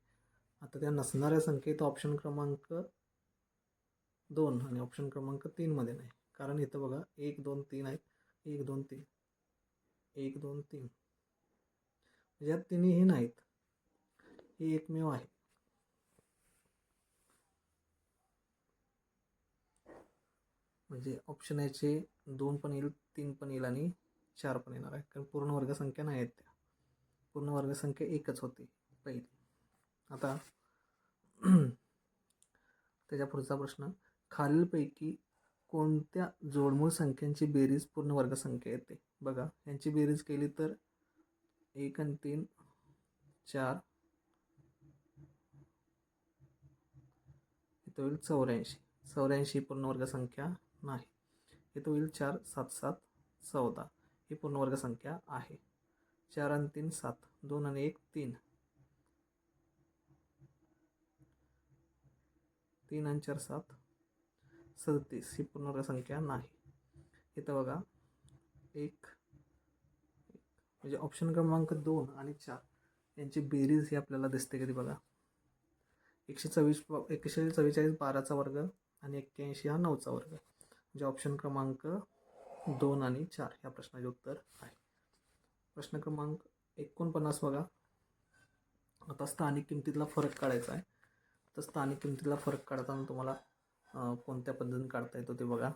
आता त्या नसणाऱ्या संख्येत ऑप्शन क्रमांक 2 आणि ऑप्शन क्रमांक 3 मध्ये नाही, कारण इथं बघा 1, 2, 3 आहेत, 1, 2, 3, 1, 2, 3, यात तिन्हीही नाहीत, हे एकमेव आहे. म्हणजे ऑप्शन याचे 2 पण येईल, 3 पण येईल आणि 4 पण येणार आहे, कारण पूर्ण वर्गसंख्या नाही आहेत. त्या पूर्ण वर्गसंख्या एकच होती पहिली. आता त्याच्या पुढचा प्रश्न, खालीलपैकी कोणत्या जोडमूळ संख्यांची बेरीज पूर्ण वर्गसंख्या येते? बघा, यांची बेरीज केली तर 1 आणि 3 4, इथं होईल 84. 84 पूर्ण वर्गसंख्या नाही. इथं होईल 4, 7, 7, 14 ही पूर्ण वर्गसंख्या आहे. 4 आणि 3 7, 2 आणि 1 3, 3 आणि 4 7, 37 ही पूर्ण वर्गसंख्या नाही. इथं बघा 1 म्हणजे ऑप्शन क्रमांक 2 आणि 4 यांची बेरीज ही आपल्याला दिसते कधी? बघा, 144 12चा वर्ग आणि 81 हा 9चा वर्ग, म्हणजे ऑप्शन क्रमांक 2 आणि 4 ह्या प्रश्नाचे उत्तर आहे. प्रश्न क्रमांक 49 बघा, आता स्थानिक किमतीतला फरक काढायचा आहे. तर स्थानिक किमतीतला फरक काढताना तुम्हाला कोणत्या पद्धतीने काढता येतो ते बघा.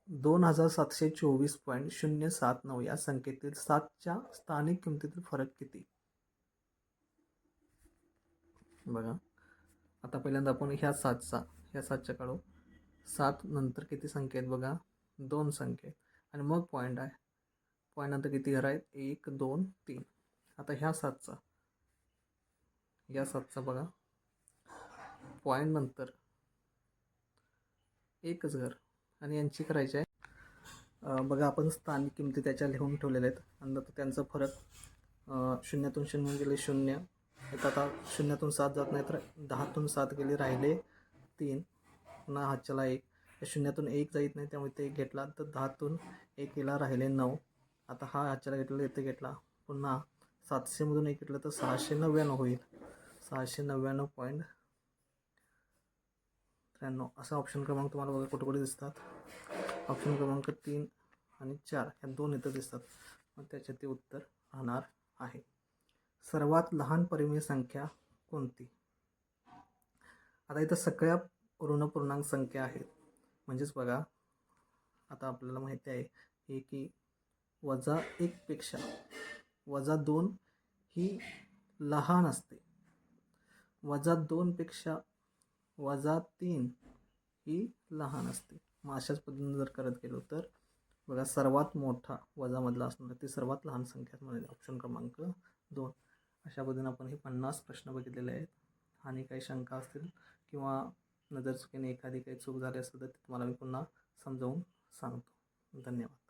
$2,724.079 या संख्येतील 7च्या स्थानिक किमतीतील फरक किती? बघा, आता पहिल्यांदा आपण ह्या 7च्या काढू. 7 नंतर किती संख्या आहेत? बघा, 2 संख्या आहेत आणि मग पॉईंट आहे. पॉईंट नंतर किती घर आहेत? 1 2 3. आता ह्या 7चा बघा, पॉईंट नंतर एकच घर आणि यांची करायची आहे. बघा, आपण स्थानिक किमती त्याच्या लिहून ठेवलेल्या आहेत आणि नंतर त्यांचा फरक 0तून 0 गेले 0. आता 0तून 7 जात नाही तर 10तून 7 गेले, राहिले 3, पुन्हा हातच्याला 1, शून्यातून 1 जाईत नाही त्यामुळे ते 1 घेतला, तर 10तून 1 गेला, राहिले 9. आता हा हातच्याला घेतलेला इथे घेतला, पुन्हा 700मधून 1 घेतलं तर 699 होईल. 699.93 असा ऑप्शन क्रमांक तुम्हाला बघा कुठे कुठे दिसतात. ऑप्शन क्रमांक 3 आणि 4 ह्या 2 इथं दिसतात. मग त्याचे ते उत्तर राहणार आहे. सर्वात लहान परिमेय संख्या कोणती? आता इथं सगळ्या ऋण पूर्णांक संख्या आहेत. म्हणजेच बघा, आता आपल्याला माहिती आहे हे की -1 पेक्षा -2 ही लहान असते. -2 पेक्षा -3 ही लहान असते. मग अशाच पद्धतीने जर करत गेलो तर बघा, सर्वात मोठा वजामधला असणार ती सर्वात लहान संख्या म्हणजे ऑप्शन क्रमांक 2. अशा पद्धतीने आपण हे 50 प्रश्न बघितलेले आहेत. आणि काही शंका असतील किंवा नजर चुकीने एखादी काही चूक झाली असेल तर तुम्हाला मी पुन्हा समजावून सांगतो. धन्यवाद.